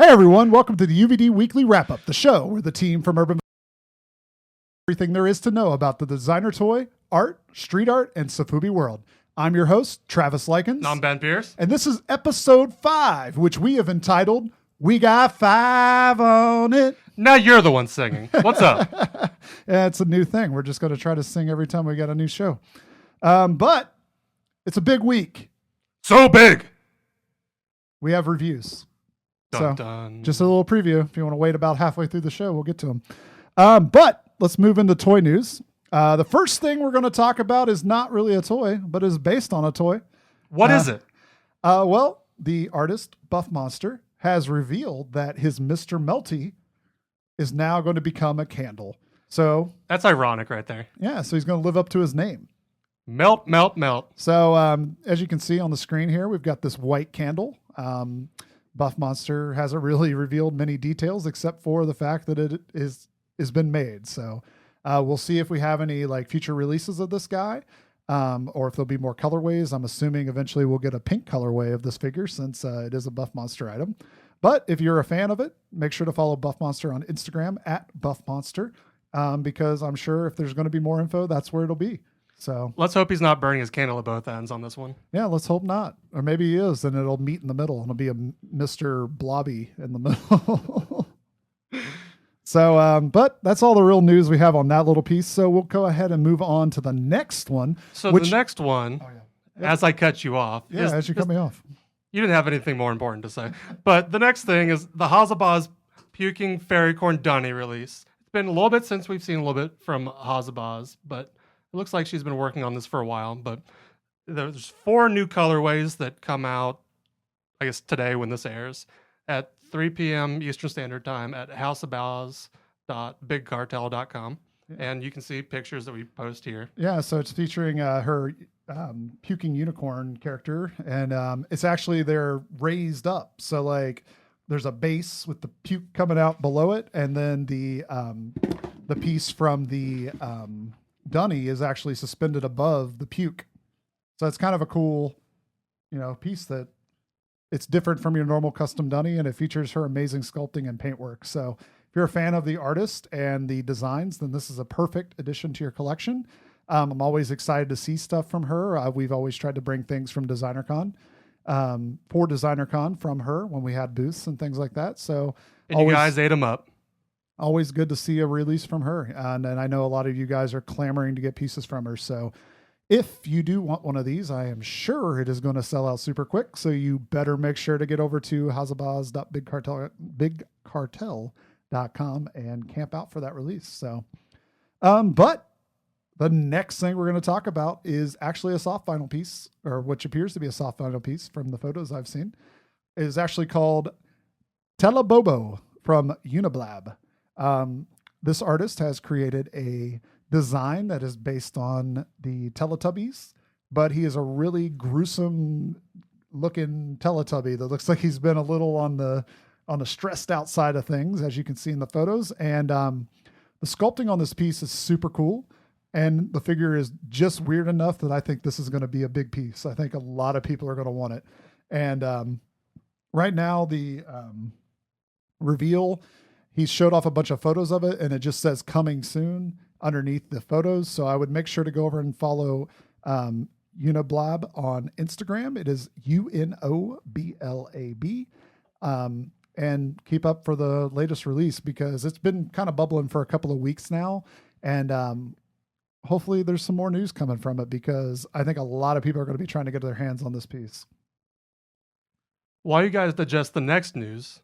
Hey everyone, welcome to the UVD Weekly Wrap-Up, the show where the team from Urban everything there is to know about the designer toy, art, street art, and Sofubi world. I'm your host, Travis Likens. I'm Ben Pierce. And this is episode 5, which we have entitled, We Got 5 on It. Now you're the one singing. What's up? Yeah, it's a new thing. We're just going to try to sing every time we got a new show. But it's a big week. So big. We have reviews. Dun, dun. Just a little preview. If you want to wait about halfway through the show, we'll get to them. But let's move into toy news. The first thing we're going to talk about is not really a toy, but is based on a toy. What is it? Well, the artist, Buff Monster, has revealed that his Mr. Melty is now going to become a candle. So That's ironic right there. yeah, so he's going to live up to his name. Melt, melt, melt. So as you can see on the screen here, we've got this white candle. Buff Monster hasn't really revealed many details except for the fact that it has been made. So we'll see if we have any like future releases of this guy, or if there'll be more colorways. I'm assuming eventually we'll get a pink colorway of this figure since it is a Buff Monster item. But if you're a fan of it, make sure to follow Buff Monster on Instagram at Buff Monster, because I'm sure if there's going to be more info, that's where it'll be. So Let's hope he's not burning his candle at both ends on this one. yeah, let's hope not. Or maybe he is, and it'll meet in the middle. It'll be a Mr. Blobby in the middle. So, but that's all the real news we have on that little piece. So we'll go ahead and move on to the next one. So the next one, Yep. as I cut you off. As you cut me off. You didn't have anything more important to say. But the next thing is the Haus of Boz Puking Fairy Corn Dunny release. It's been a little bit since we've seen a little bit from Haus of Boz, but it looks like she's been working on this for a while. But there's 4 new colorways that come out, I guess, today when this airs at 3 p.m. Eastern Standard Time at hausofboz.bigcartel.com. Yeah. And you can see pictures that we post here. Yeah, so it's featuring her puking unicorn character, and it's actually they're raised up. So like there's a base with the puke coming out below it, and then the piece from the Dunny is actually suspended above the puke. So it's kind of a cool, piece that it's different from your normal custom Dunny, and it features her amazing sculpting and paintwork. So if you're a fan of the artist and the designs, then this is a perfect addition to your collection. I'm always excited to see stuff from her. We've always tried to bring things from DesignerCon, for DesignerCon from her when we had booths and things like that. So And you guys ate them up. Always good to see a release from her. And I know a lot of you guys are clamoring to get pieces from her. So if you do want one of these, I am sure it is going to sell out super quick. So you better make sure to get over to hausofboz.bigcartel.com and camp out for that release. So, but the next thing we're going to talk about is actually a soft vinyl piece, or which appears to be a soft vinyl piece from the photos I've seen. It is actually called TeleBobo from Uniblab. This artist has created a design that is based on the Teletubbies, but he is a really gruesome looking Teletubby that looks like he's been a little on the stressed out side of things, as you can see in the photos. And the sculpting on this piece is super cool. And the figure is just weird enough that I think this is going to be a big piece. I think a lot of people are going to want it. And right now, the reveal, he showed off a bunch of photos of it, and it just says coming soon underneath the photos. So I would make sure to go over and follow Uniblab on Instagram. It is UNOBLAB. And keep up for the latest release, because it's been kind of bubbling for a couple of weeks now. And hopefully there's some more news coming from it, because I think a lot of people are going to be trying to get their hands on this piece. While you guys digest the next news,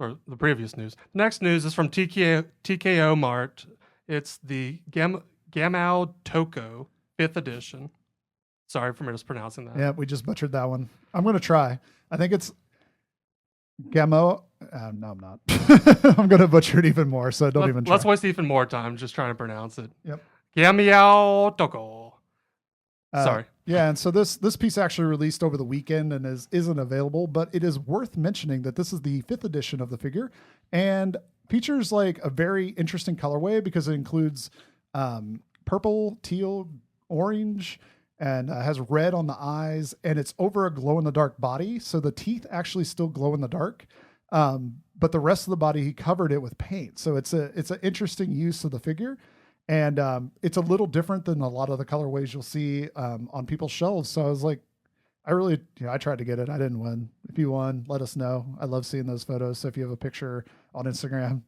or the previous news, next news is from TKO Mart. It's the Gamao Toko 5th edition. Sorry for mispronouncing that. Yeah, we just butchered that one. I'm going to try. I think it's Gamo. No, I'm not. I'm going to butcher it even more, so don't even try. Let's waste even more time just trying to pronounce it. Yep. Gamiao Toko. Sorry. Yeah, and so this piece actually released over the weekend and isn't available, but it is worth mentioning that this is the 5th edition of the figure and features like a very interesting colorway, because it includes purple, teal, orange, and has red on the eyes, and it's over a glow-in-the-dark body, so the teeth actually still glow in the dark. but the rest of the body, he covered it with paint. So it's an interesting use of the figure. And it's a little different than a lot of the colorways you'll see on people's shelves. So I was like, I tried to get it. I didn't win. If you won, let us know. I love seeing those photos. So if you have a picture on Instagram,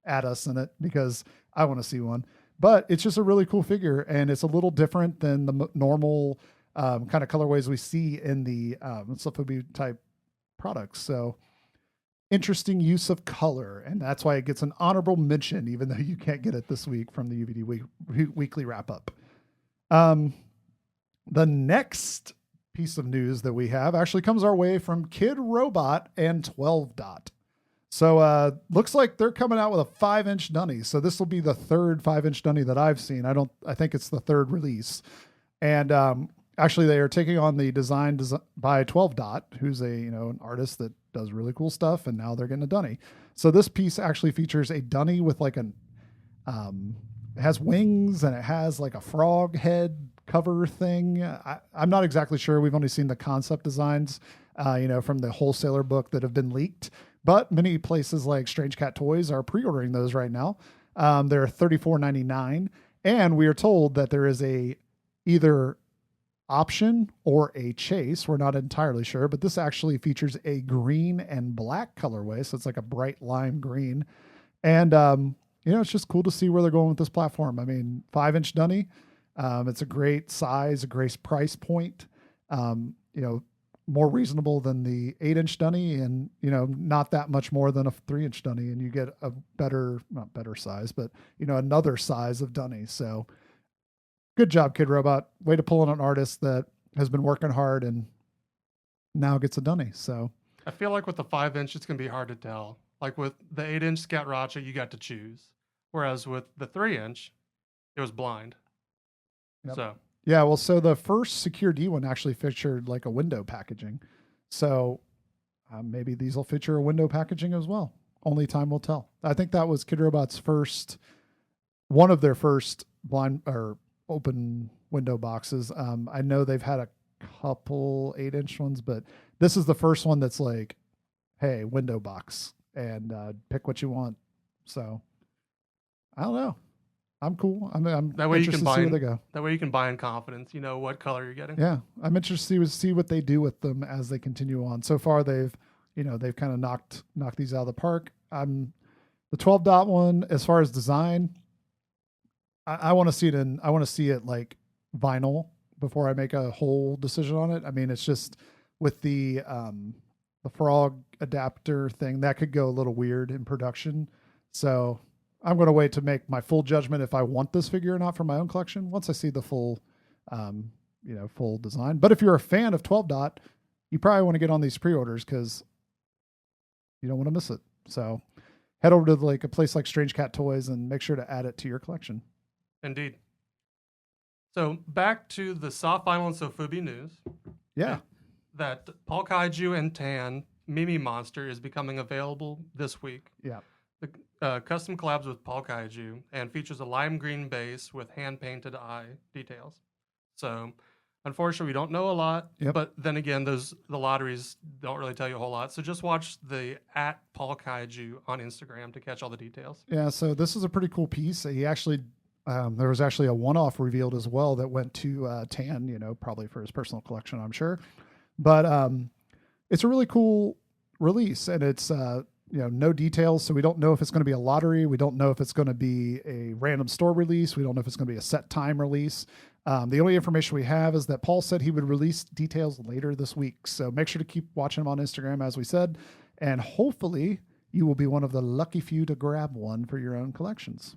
add us in it because I want to see one. But it's just a really cool figure, and it's a little different than the normal kind of colorways we see in the Sofubi type products. So interesting use of color, and that's why it gets an honorable mention, even though you can't get it this week from the UVD Weekly Wrap-Up. The next piece of news that we have actually comes our way from Kidrobot and TwelveDot. So looks like they're coming out with a 5-inch dunny. So this will be the third 5-inch dunny that I've seen. I think it's the third release. And actually they are taking on the design by TwelveDot, who's an artist that does really cool stuff, and now they're getting a dunny. So this piece actually features a dunny with like it has wings, and it has like a frog head cover thing. I'm not exactly sure. We've only seen the concept designs, from the wholesaler book that have been leaked. But many places like Strange Cat Toys are pre-ordering those right now. They're $34.99, and we are told that there is a either option or a chase. We're not entirely sure, but this actually features a green and black colorway, so it's like a bright lime green. And it's just cool to see where they're going with this platform. I mean, 5-inch dunny. It's a great size, a great price point. More reasonable than the 8-inch dunny, and not that much more than a 3-inch dunny, and you get a not better size, but another size of dunny. So good job, Kidrobot. Way to pull in an artist that has been working hard and now gets a dunny. So I feel like with the 5-inch, it's gonna be hard to tell. Like with the 8-inch Scat Ratcha, you got to choose, whereas with the 3-inch, it was blind. Yep. So. Yeah, well, so the first Secure D one actually featured like a window packaging. So maybe these will feature a window packaging as well. Only time will tell. I think that was Kidrobot's one of their first blind or open window boxes. I know they've had a couple 8-inch ones, but this is the first one that's like, hey, window box, and pick what you want. So I don't know. I'm cool. I'm that way you can buy to see where they go. That way you can buy in confidence. You know what color you're getting. Yeah, I'm interested to see what they do with them as they continue on. So far, they've kind of knocked these out of the park. The TwelveDot one, as far as design, I want to see it I want to see it like vinyl before I make a whole decision on it. I mean, it's just with the frog adapter thing that could go a little weird in production. So I'm going to wait to make my full judgment if I want this figure or not for my own collection once I see the full design. But if you're a fan of TwelveDot, you probably want to get on these pre-orders because you don't want to miss it. So head over to like a place like Strange Cat Toys and make sure to add it to your collection. Indeed. So back to the soft vinyl and Sofubi news. Yeah. That Paul Kaiju and Tan MimiMonster is becoming available this week. Yeah. The custom collabs with Paul Kaiju and features a lime green base with hand-painted eye details. So, unfortunately, we don't know a lot. Yep. But then again, the lotteries don't really tell you a whole lot. So just watch the @PaulKaiju on Instagram to catch all the details. Yeah, so this is a pretty cool piece. He actually, there was actually a one-off revealed as well that went to Tan, probably for his personal collection, I'm sure. But it's a really cool release, and it's no details, so we don't know if it's going to be a lottery. We don't know if it's going to be a random store release. We don't know if it's going to be a set time release. The only information we have is that Paul said he would release details later this week. So make sure to keep watching him on Instagram, as we said, and hopefully you will be one of the lucky few to grab one for your own collections.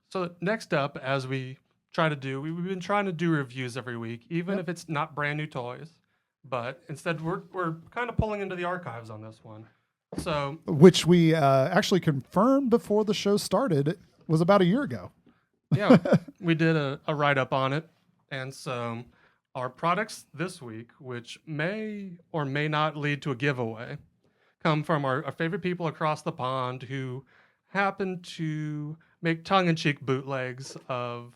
So next up, as we try to do, we've been trying to do reviews every week, even if it's not brand new toys, but instead we're kind of pulling into the archives on this one. So, which we actually confirmed before the show started was about a year ago. Yeah, we did a write-up on it. And so our products this week, which may or may not lead to a giveaway, come from our favorite people across the pond who happen to make tongue-in-cheek bootlegs of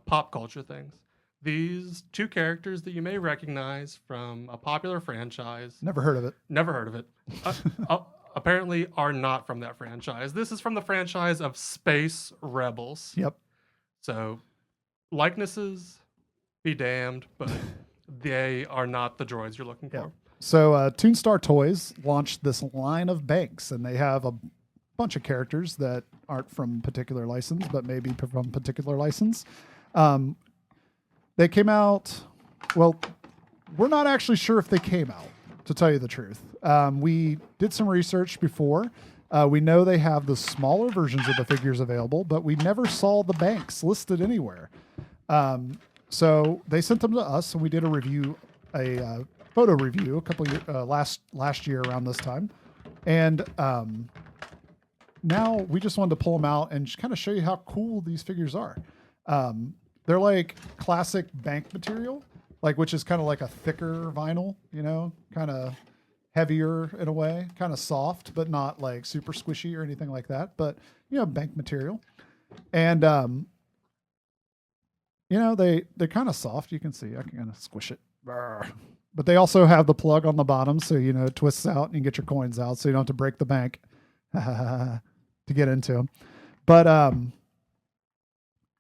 pop culture things. These two characters that you may recognize from a popular franchise. Never heard of it. Never heard of it. apparently are not from that franchise. This is from the franchise of Space Rebels. Yep. So likenesses be damned, but they are not the droids you're looking Yep. for. So Toonstar Toys launched this line of banks, and they have a bunch of characters that aren't from particular license, but maybe from particular license. They came out, well, we're not actually sure if they came out, to tell you the truth. We did some research before. We know they have the smaller versions of the figures available, but we never saw the banks listed anywhere. So they sent them to us, and we did a review, a photo review a couple last year around this time. And now we just wanted to pull them out and kind of show you how cool these figures are. They're like classic bank material, like, which is kind of like a thicker vinyl, you know, kind of heavier in a way, kind of soft, but not like super squishy or anything like that. But, you know, bank material. And, you know, they're kind of soft. You can see, I can kind of squish it. But they also have the plug on the bottom. So, you know, it twists out and you get your coins out. So you don't have to break the bank to get into them. But,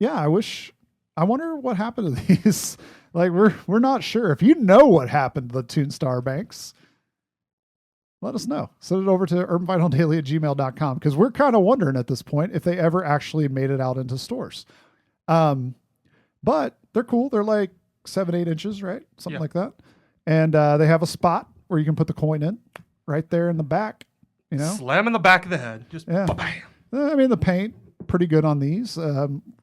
yeah, I wonder what happened to these. Like, we're not sure. If you know what happened to the Toonstar banks, let us know. Send it over to urbanvinyldaily@gmail.com, because we're kind of wondering at this point if they ever actually made it out into stores. But they're cool. They're like 7-8 inches, right? Something like that. And they have a spot where you can put the coin in right there in the back, you know? Slam in the back of the head. Just Yeah. bam. I mean, the paint, pretty good on these.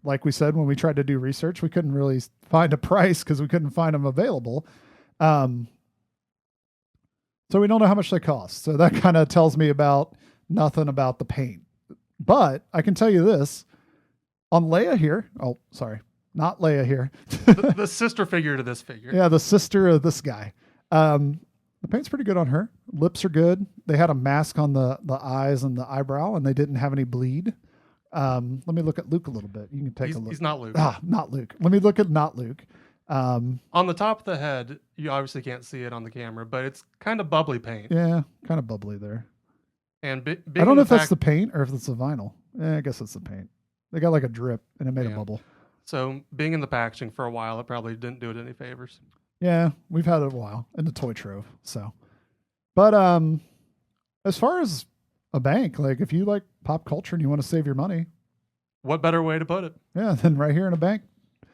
Like we said, when we tried to do research, we couldn't really find a price because we couldn't find them available. So we don't know how much they cost. So that kind of tells me about nothing about the paint. But I can tell you this. On Leia here, oh, sorry, not Leia here. the sister figure to this figure. Yeah, the sister of this guy. The paint's pretty good on her. Lips are good. They had a mask on the eyes and the eyebrow, and they didn't have any bleed. Let me look at Luke a little bit. You can take a look. He's not Luke. Not Luke. Let me look at not Luke. On the top of the head, you obviously can't see it on the camera, but it's kind of bubbly paint. Yeah, kind of bubbly there. And I don't know if that's the paint or if it's the vinyl. I guess it's the paint. They got like a drip, and it made a bubble. So being in the packaging for a while, it probably didn't do it any favors. Yeah, we've had it a while in the toy trove. So, but as far as a bank, like if you like pop culture and you want to save your money, what better way to put it? Yeah, than right here in a bank,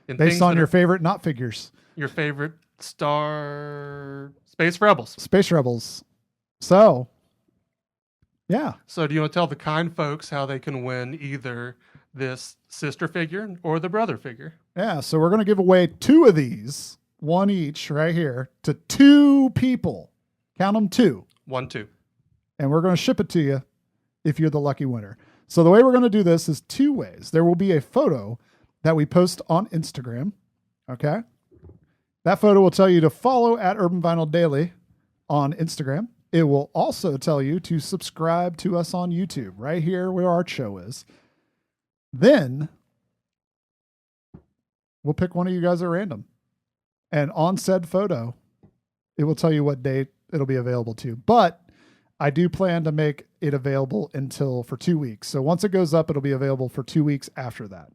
based on your favorite not figures. Your favorite Space Rebels. Space Rebels. So, yeah. So do you want to tell the kind folks how they can win either this sister figure or the brother figure? Yeah, so we're going to give away 2 of these, one each right here, to 2 people. Count them 2. 1, 2. And we're going to ship it to you if you're the lucky winner. So the way we're going to do this is 2 ways. There will be a photo that we post on Instagram. Okay. That photo will tell you to follow at Urban Vinyl Daily on Instagram. It will also tell you to subscribe to us on YouTube, right here where our show is. Then we'll pick one of you guys at random. And on said photo, it will tell you what date it'll be available to. But I do plan to make it available for 2 weeks. So once it goes up, it'll be available for 2 weeks after that.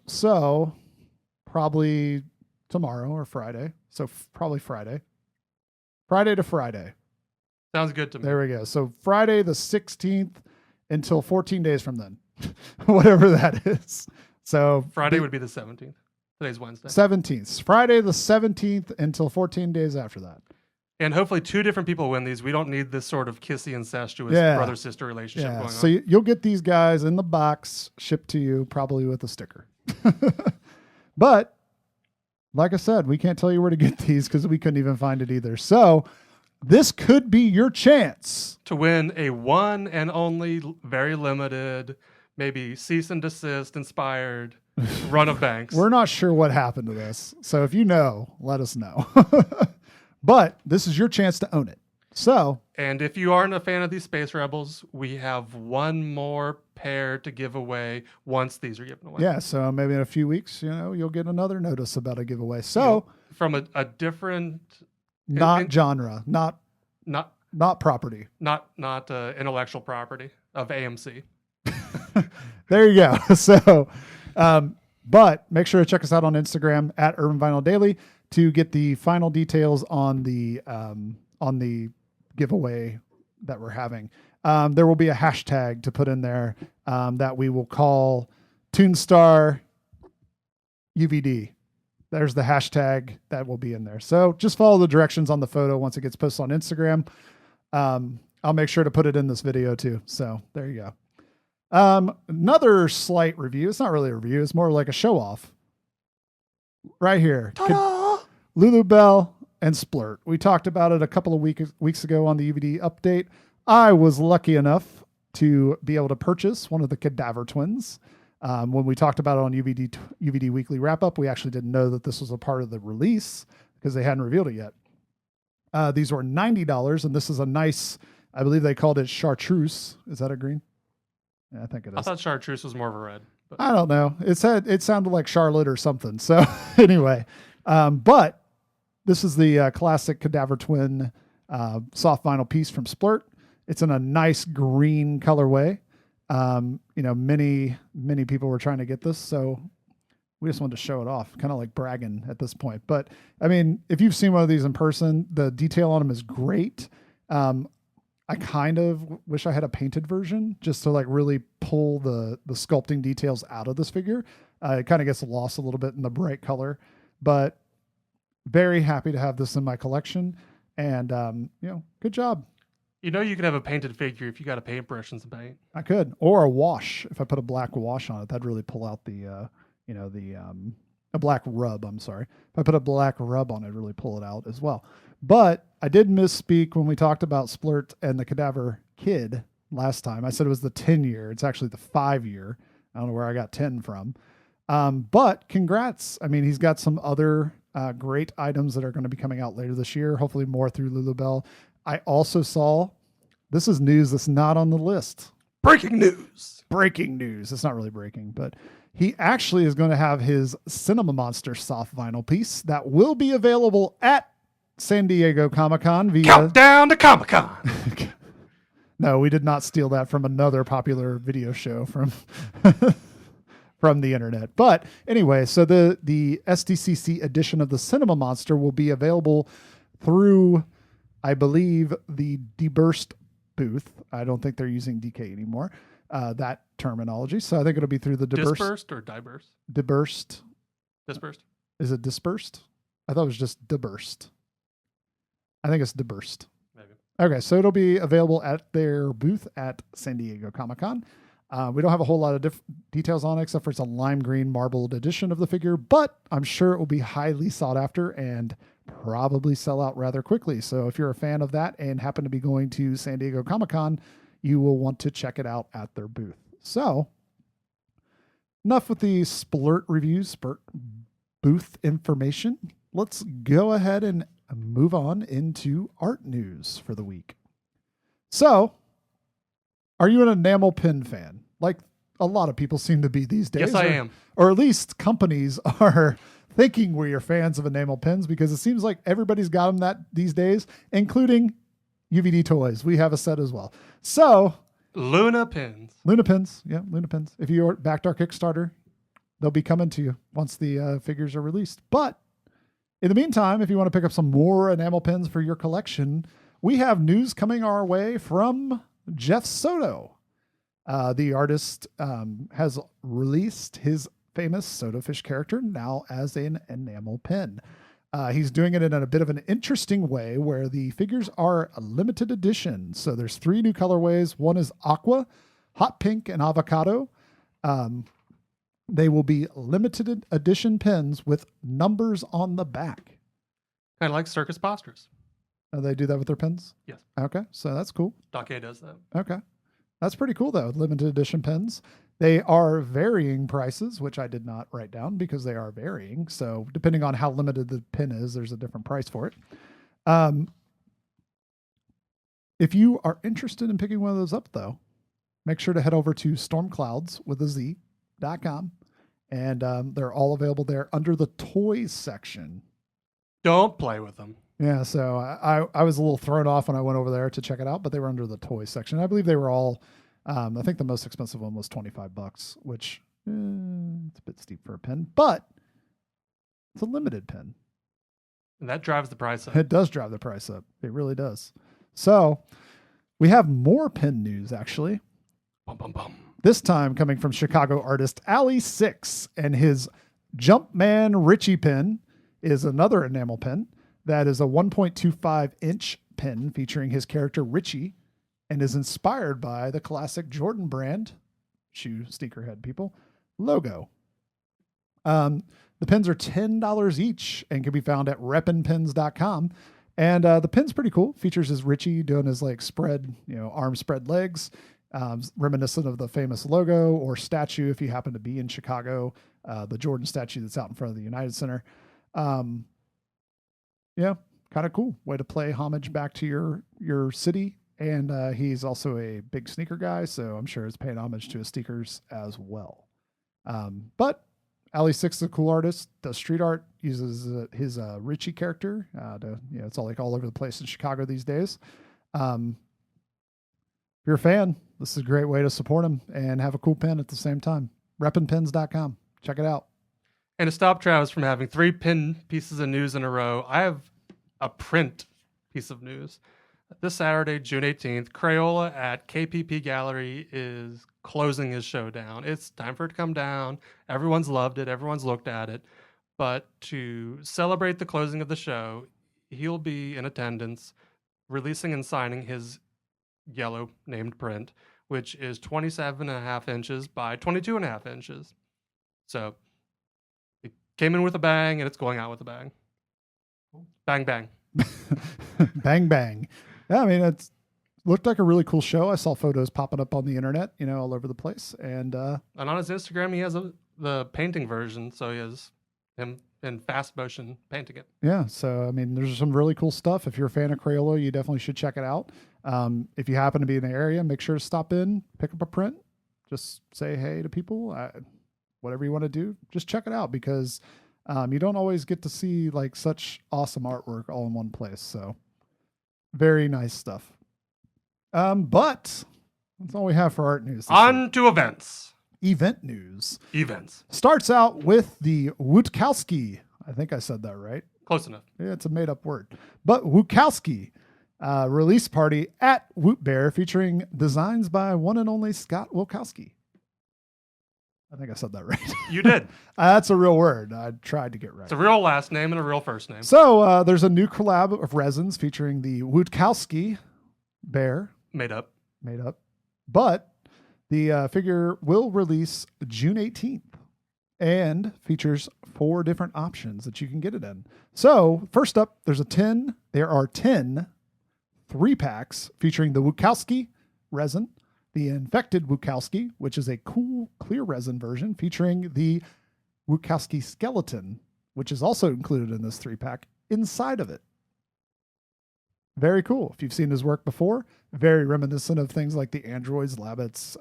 So probably tomorrow or Friday. So probably Friday to Friday. Sounds good to me. There we go. So Friday the 16th until 14 days from then, whatever that is. So Friday would be the 17th. Today's Wednesday. 17th. Friday the 17th until 14 days after that. And hopefully 2 different people win these. We don't need this sort of kissy incestuous brother-sister relationship going on. So you'll get these guys in the box shipped to you, probably with a sticker. But like I said, we can't tell you where to get these because we couldn't even find it either. So this could be your chance to win a one and only, very limited, maybe cease and desist inspired run of banks. We're not sure what happened to this. So if you know, let us know. But this is your chance to own it. So, and if you aren't a fan of these Space Rebels, we have 1 more pair to give away once these are given away. Yeah, so maybe in a few weeks, you'll get another notice about a giveaway. So, from a different not genre, not not property. Not intellectual property of AMC. There you go. So, but make sure to check us out on Instagram at Urban Vinyl Daily to get the final details on the giveaway that we're having. There will be a hashtag to put in there that we will call Toonstar UVD. There's the hashtag that will be in there. So just follow the directions on the photo once it gets posted on Instagram. I'll make sure to put it in this video too. So there you go. Another slight review. It's not really a review. It's more like a show off right here. Lulubelle and Splurt. We talked about it a couple of weeks ago on the UVD update. I was lucky enough to be able to purchase one of the Cadaver twins. When we talked about it on UVD Weekly Wrap-Up, we actually didn't know that this was a part of the release because they hadn't revealed it yet. These were $90, and this is a nice, I believe they called it chartreuse. Is that a green? Yeah, I think it is. I thought chartreuse was more of a red. But. I don't know. It sounded like Charlotte or something. So anyway, but this is the classic Cadaver twin soft vinyl piece from Splurt. It's in a nice green colorway. Many people were trying to get this, so we just wanted to show it off, kind of like bragging at this point. But I mean, if you've seen one of these in person, the detail on them is great. I kind of wish I had a painted version just to like really pull the sculpting details out of this figure. It kind of gets lost a little bit in the bright color, but very happy to have this in my collection. And, good job. You could have a painted figure if you got a paintbrush and some paint. I could, or a wash. If I put a black wash on it, that'd really pull out a black rub. I'm sorry. If I put a black rub on it, really pull it out as well. But I did misspeak when we talked about Splurt and the Cadaver Kid last time. I said it was the 10-year. It's actually the 5-year. I don't know where I got 10 from. But congrats. I mean, he's got some other great items that are going to be coming out later this year, hopefully more through Lulubelle. I also saw, this is news that's not on the list. Breaking news. It's not really breaking, but he actually is going to have his MimiMonsters soft vinyl piece that will be available at San Diego Comic-Con via... Countdown to Comic-Con. No, we did not steal that from another popular video show from from the internet. But anyway, so the SDCC edition of the MimiMonster will be available through, I believe, the Deburst booth. I don't think they're using DK anymore, that terminology. So I think it'll be through the Dispersed or Diburst? Deburst. Dispersed. Is it dispersed? I thought it was just Deburst. I think it's Deburst. Maybe. Okay, so it'll be available at their booth at San Diego Comic-Con. We don't have a whole lot of details on it, except for it's a lime green marbled edition of the figure, but I'm sure it will be highly sought after and probably sell out rather quickly. So if you're a fan of that and happen to be going to San Diego Comic-Con, you will want to check it out at their booth. So enough with the Splurt reviews, Splurt booth information. Let's go ahead and move on into art news for the week. So, are you an enamel pin fan? Like a lot of people seem to be these days. Yes, I am. Or at least companies are thinking we're fans of enamel pins because it seems like everybody's got them that these days, including UVD Toys. We have a set as well. So, Luna Pins. Luna Pins. Yeah, Luna Pins. If you backed our Kickstarter, they'll be coming to you once the figures are released. But in the meantime, if you want to pick up some more enamel pins for your collection, we have news coming our way from Jeff Soto. The artist has released his famous Soto Fish character now as an enamel pin. He's doing it in a bit of an interesting way where the figures are a limited edition. So there's 3 new colorways. One is aqua, hot pink, and avocado. They will be limited edition pins with numbers on the back. Kind of like Circus Posters. They do that with their pins? Yes. Okay, so that's cool. Doc A does that. Okay. That's pretty cool, though. Limited edition pins. They are varying prices, which I did not write down because they are varying. So depending on how limited the pin is, there's a different price for it. If you are interested in picking one of those up, though, make sure to head over to stormclouds.com. And they're all available there under the toys section. Don't play with them. Yeah, so I was a little thrown off when I went over there to check it out, but they were under the toy section. I believe they were all, I think the most expensive one was $25, which it's a bit steep for a pin, but it's a limited pin. And that drives the price up. It does drive the price up. It really does. So we have more pin news, actually. Bum, bum, bum. This time coming from Chicago artist Ali6, and his Jumpman Richie pin is another enamel pin that is a 1.25 inch pin featuring his character Richie and is inspired by the classic Jordan brand, shoe sneakerhead people, logo. The pins are $10 each and can be found at reppinpins.com. And the pin's pretty cool. Features his Richie doing his like spread, arm spread legs, reminiscent of the famous logo or statue if you happen to be in Chicago, the Jordan statue that's out in front of the United Center. Yeah, kind of cool way to play homage back to your city. And he's also a big sneaker guy, so I'm sure it's paying homage to his sneakers as well. But Ali6 is a cool artist, does street art, uses his Richie character. It's all over the place in Chicago these days. If you're a fan, this is a great way to support him and have a cool pin at the same time. Reppinpins.com. Check it out. And to stop Travis from having 3 pin pieces of news in a row, I have a print piece of news. This Saturday, June 18th, Craola at KPP Gallery is closing his show down. It's time for it to come down. Everyone's loved it. Everyone's looked at it. But to celebrate the closing of the show, he'll be in attendance, releasing and signing his yellow named print, which is 27.5 inches by 22.5 inches. So it came in with a bang, and it's going out with a bang. Bang, bang. Bang, bang. Yeah, I mean, it's looked like a really cool show. I saw photos popping up on the internet, all over the place. And on his Instagram, he has the painting version. So he has him in fast motion painting it. Yeah. So, I mean, there's some really cool stuff. If you're a fan of Craola, you definitely should check it out. If you happen to be in the area, make sure to stop in, pick up a print, just say hey to people, whatever you want to do, just check it out because you don't always get to see like such awesome artwork all in one place. So very nice stuff. But that's all we have for art news. On to events. Event news. Events. Starts out with the Wutkowski. I think I said that right. Close enough. Yeah, it's a made up word. But Wutkowski release party at Woot Bear featuring designs by one and only Scott Wilkowski. I think I said that right. You did. That's a real word. I tried to get right. It's a real last name and a real first name. So there's a new collab of resins featuring the Wutkowski bear. Made up. But the figure will release June 18th and features 4 different options that you can get it in. So first up, there are 10 3-packs featuring the Wutkowski resin, the Infected Wutkowski, which is a cool clear resin version featuring the Wutkowski skeleton, which is also included in this 3-pack inside of it. Very cool. If you've seen his work before, very reminiscent of things like the androids, labbits,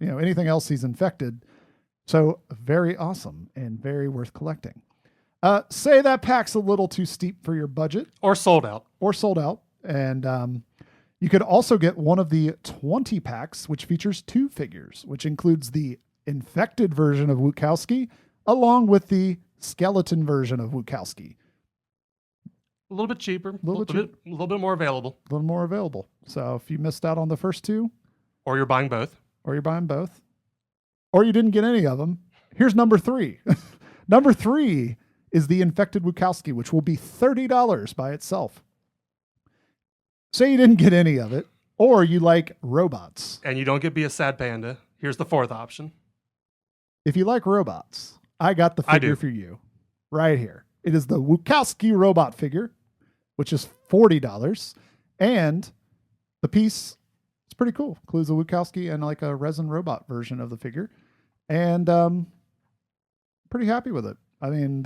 anything else he's infected. So very awesome and very worth collecting. Say that pack's a little too steep for your budget. Or sold out. And you could also get one of the 20 packs, which features 2 figures, which includes the infected version of Wutkowski, along with the skeleton version of Wutkowski. A little bit cheaper, a little bit more available. A little more available. So if you missed out on the first 2, or you're buying both, or you didn't get any of them, here's number 3. Number 3 is the infected Wutkowski, which will be $30 by itself. Say you didn't get any of it, or you like robots. And you don't get Be a Sad Panda. Here's the 4th option. If you like robots, I got the figure for you right here. It is the Wutkowski robot figure, which is $40. And the piece is pretty cool. Includes a Wutkowski and like a resin robot version of the figure. And pretty happy with it. I mean,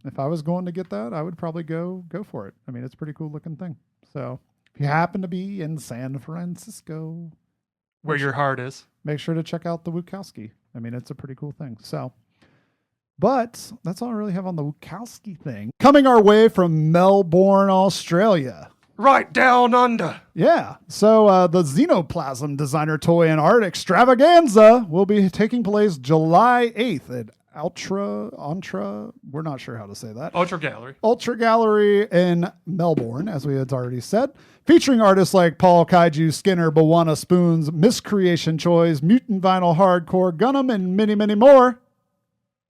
if I was going to get that, I would probably go for it. I mean, it's a pretty cool looking thing. So if you happen to be in San Francisco, where your heart is, make sure to check out the Wutkowski. I mean, it's a pretty cool thing. So But that's all I really have on the Wachowski thing. Coming our way from Melbourne, Australia. Right down under. Yeah. So the Xenoplasm designer toy and art extravaganza will be taking place July 8th at we're not sure how to say that. Ultra Gallery in Melbourne, as we had already said. Featuring artists like Paul Kaiju, Skinner, Bawana Spoons, Miscreation Toys, Mutant Vinyl Hardcore, Gunham, and many, many more.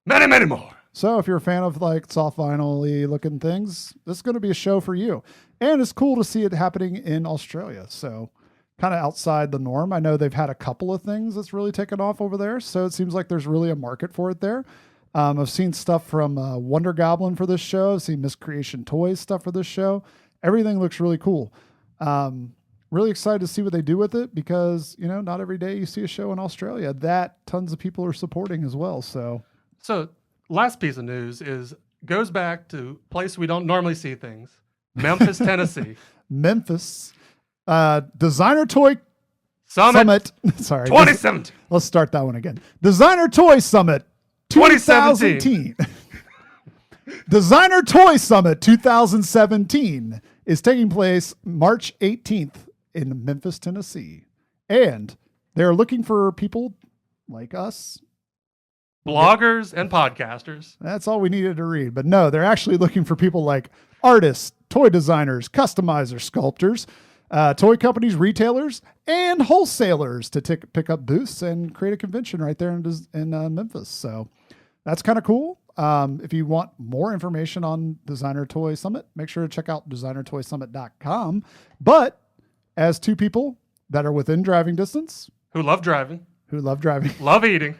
Many, many more. So if you're a fan of like soft vinyl-y looking things, this is going to be a show for you. And it's cool to see it happening in Australia. So kind of outside the norm. I know they've had a couple of things that's really taken off over there. So it seems like there's really a market for it there. I've seen stuff from Wonder Goblin for this show. I've seen Miscreation Toys stuff for this show. Everything looks really cool. Really excited to see what they do with it because, you know, not every day you see a show in Australia that tons of people are supporting as well. So last piece of news goes back to a place we don't normally see things. Memphis, Tennessee. Memphis. Designer Toy Summit. Sorry. 2017. Let's start that one again. Designer Toy Summit 2017. Designer Toy Summit 2017 is taking place March 18th in Memphis, Tennessee. And they're looking for people like us. Bloggers and podcasters. That's all we needed to read. But no, they're actually looking for people like artists, toy designers, customizers, sculptors, toy companies, retailers, and wholesalers to pick up booths and create a convention right there in Memphis. So that's kind of cool. If you want more information on Designer Toy Summit, make sure to check out designertoysummit.com. But as two people that are within driving distance, who love driving, love eating,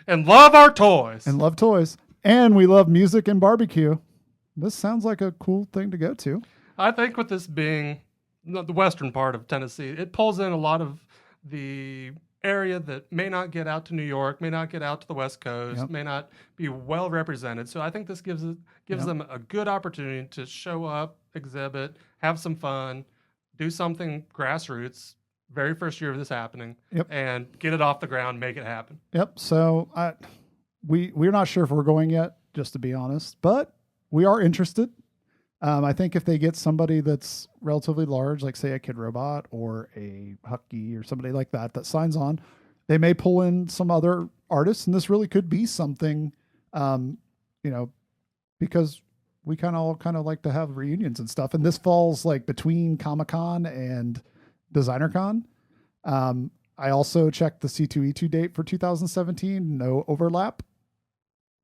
and love our toys, and we love music and barbecue, this sounds like a cool thing to go to. I think with this being the western part of Tennessee, it pulls in a lot of the area that may not get out to New York, may not get out to the West Coast, may not be well represented. So I think this gives them a good opportunity to show up, exhibit, have some fun, do something grassroots, very first year of this happening, and get it off the ground, make it happen. Yep. So we're not sure if we're going yet, just to be honest, but we are interested. I think if they get somebody that's relatively large, like say a Kidrobot or a Hucky or somebody like that signs on, they may pull in some other artists, and this really could be something, because we kind of like to have reunions and stuff. And this falls like between Comic-Con and DesignerCon. I also checked the C2E2 date for 2017, no overlap.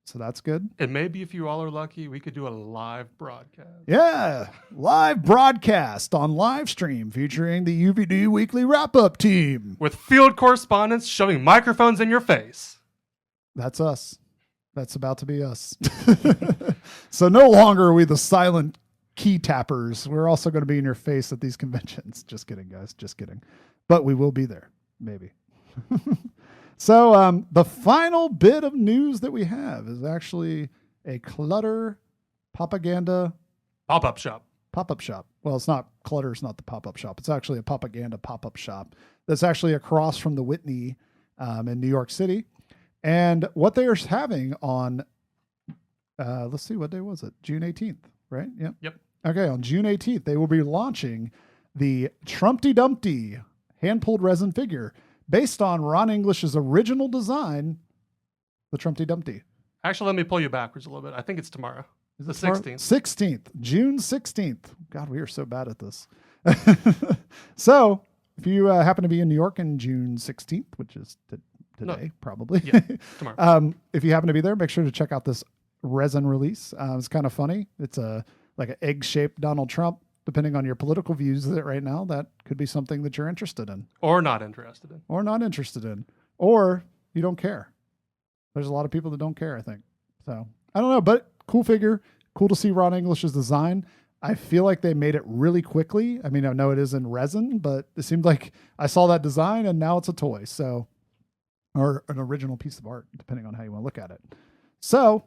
So that's good. And maybe if you all are lucky, we could do a live broadcast. Yeah, live broadcast on live stream featuring the UVD Weekly Wrap-Up team. With field correspondents shoving microphones in your face. That's us. That's about to be us. So no longer are we the silent key tappers. We're also going to be in your face at these conventions. Just kidding, guys. Just kidding. But we will be there. Maybe. So the final bit of news that we have is actually a Clutter propaganda pop-up shop. Well, it's not Clutter's not the pop-up shop. It's actually a propaganda pop-up shop that's actually across from the Whitney in New York City. And what they are having on, let's see, what day was it? June 18th, right? Yep. Okay, on June 18th, they will be launching the Trumpty Dumpty hand-pulled resin figure based on Ron English's original design, the Trumpty Dumpty. Actually, let me pull you backwards a little bit. I think it's tomorrow. It's the 16th. 16th, June 16th. God, we are so bad at this. So if you happen to be in New York on June 16th, which is today, probably. Yeah, tomorrow. If you happen to be there, make sure to check out this resin release. It's kind of funny. It's like an egg-shaped Donald Trump. Depending on your political views right now, that could be something that you're interested in. Or not interested in. Or you don't care. There's a lot of people that don't care, I think. So, I don't know, but cool figure. Cool to see Ron English's design. I feel like they made it really quickly. I mean, I know it is in resin, but it seemed like I saw that design and now it's a toy. So, or an original piece of art, depending on how you want to look at it. So,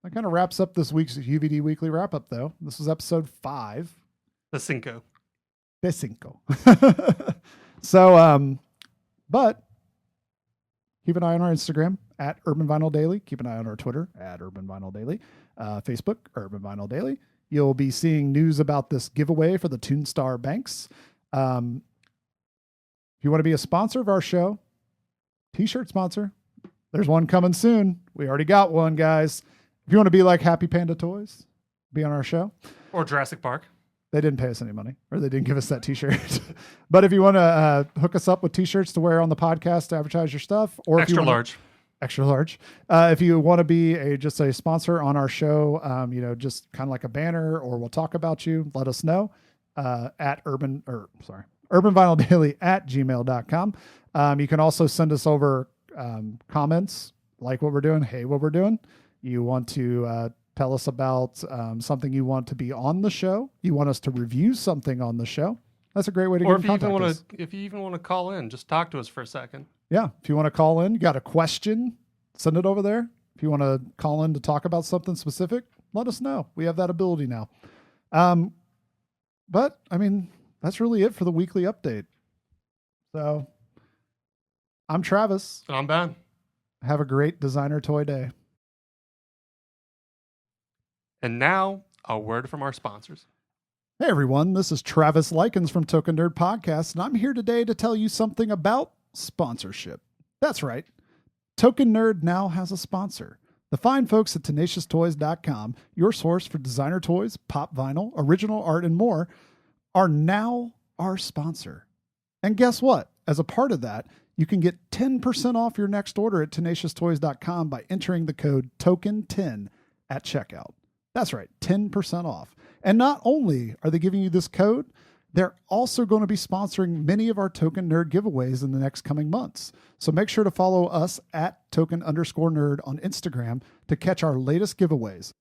that kind of wraps up this week's UVD Weekly Wrap-Up, though. This was episode 5. The cinco. So, but keep an eye on our Instagram at Urban Vinyl Daily. Keep an eye on our Twitter at Urban Vinyl Daily. Facebook, Urban Vinyl Daily. You'll be seeing news about this giveaway for the Toonstar Banks. If you want to be a sponsor of our show, t-shirt sponsor, there's one coming soon. We already got one, guys. If you want to be like Happy Panda Toys, be on our show. Or Jurassic Park. They didn't pay us any money, or they didn't give us that t-shirt. But if you want to hook us up with t-shirts to wear on the podcast to advertise your stuff, or extra large. Extra large. If you want to be just a sponsor on our show, just kind of like a banner, or we'll talk about you, let us know at Urban Vinyl Daily at gmail.com. You can also send us over comments, like what we're doing, hey, what we're doing. You want to tell us about something you want to be on the show. You want us to review something on the show. That's a great way to get in contact with us. If you even want to call in, just talk to us for a second. Yeah. If you want to call in, you got a question, send it over there. If you want to call in to talk about something specific, let us know. We have that ability now. But I mean, that's really it for the weekly update. So I'm Travis. And I'm Ben. Have a great designer toy day. And now, a word from our sponsors. Hey everyone, this is Travis Likens from Token Nerd Podcast, and I'm here today to tell you something about sponsorship. That's right. Token Nerd now has a sponsor. The fine folks at TenaciousToys.com, your source for designer toys, pop vinyl, original art, and more, are now our sponsor. And guess what? As a part of that, you can get 10% off your next order at TenaciousToys.com by entering the code TOKEN10 at checkout. That's right, 10% off. And not only are they giving you this code, they're also going to be sponsoring many of our Token Nerd giveaways in the next coming months. So make sure to follow us at token_nerd on Instagram to catch our latest giveaways.